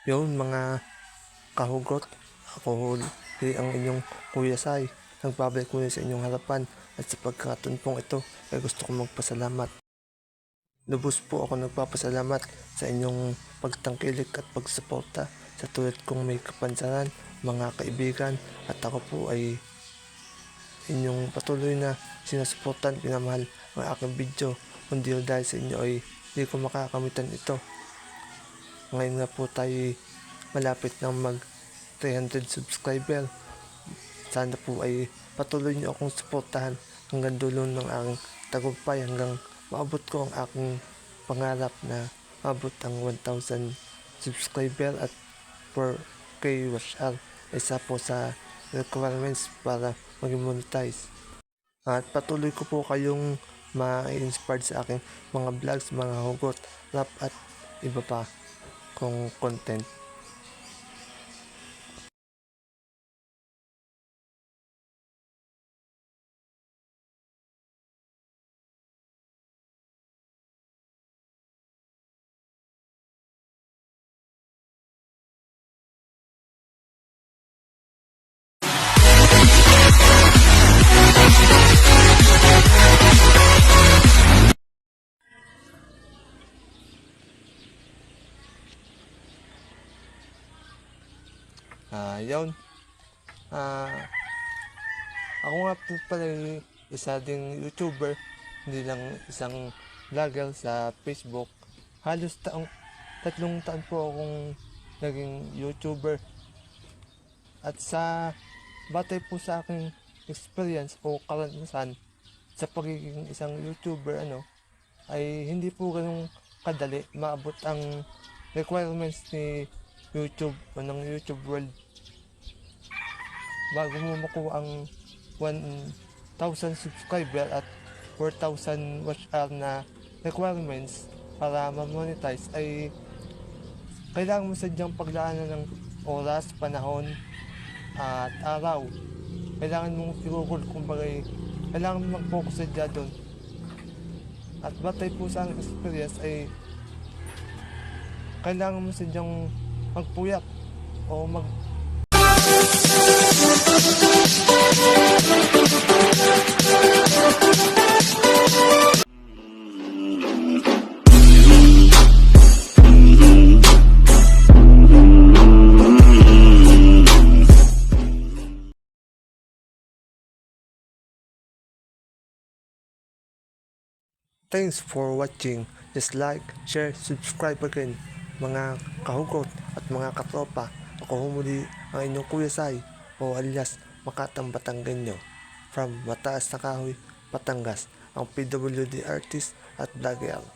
Yun mga kahugot, ako huli ang inyong Kuya Sai. Nagbabalik muli sa inyong harapan at sa pagkakataon pong ito ay gusto kong magpasalamat. Lubos po ako nagpapasalamat sa inyong pagtangkilik at pagsuporta sa tulad kong may kapansanan, mga kaibigan, at ako po ay inyong patuloy na sinusuportan, pinamahal ang aking video. Kundi dahil sa inyo ay hindi ko makakamitan ito. Ngayon nga po tayo malapit ng mag 300 subscriber. Sana po ay patuloy niyo akong suportahan hanggang dulo ng aking tagumpay, hanggang maabot ko ang aking pangarap na maabot ang 1,000 subscriber at 4K watch hour. Isa po sa requirements para maging monetize. At patuloy ko po kayong ma-inspired sa aking mga vlogs, mga hugot, rap at iba pa kong content. Yun. Ah, Ako nga po pala isa ding YouTuber, hindi lang isang vlogger sa Facebook. Halos 3 taon po akong naging YouTuber. At sa batay po sa aking experience o karanasan sa pagiging isang YouTuber, ay hindi po ganun kadali maabot ang requirements ni YouTube o ng YouTube world bago mo makuha ang 1,000 subscriber at 4,000 watch hour na requirements para ma-monetize. Ay kailangan mo sadyang paglaanan ng oras, panahon at araw. Kailangan mong igugol, kumbaga kailangan mo mag-focus sadya doon. At batay po sa experience ay kailangan mo sadyang magpuyat o Thanks for watching. Just like, share, subscribe again mga kahugot at mga katropa. Ako humuli ang inyong Kuya Sai o alias Makatang Batanggenyo from Mataas na Kahoy, Batangas, ang PWD artist at vlogger.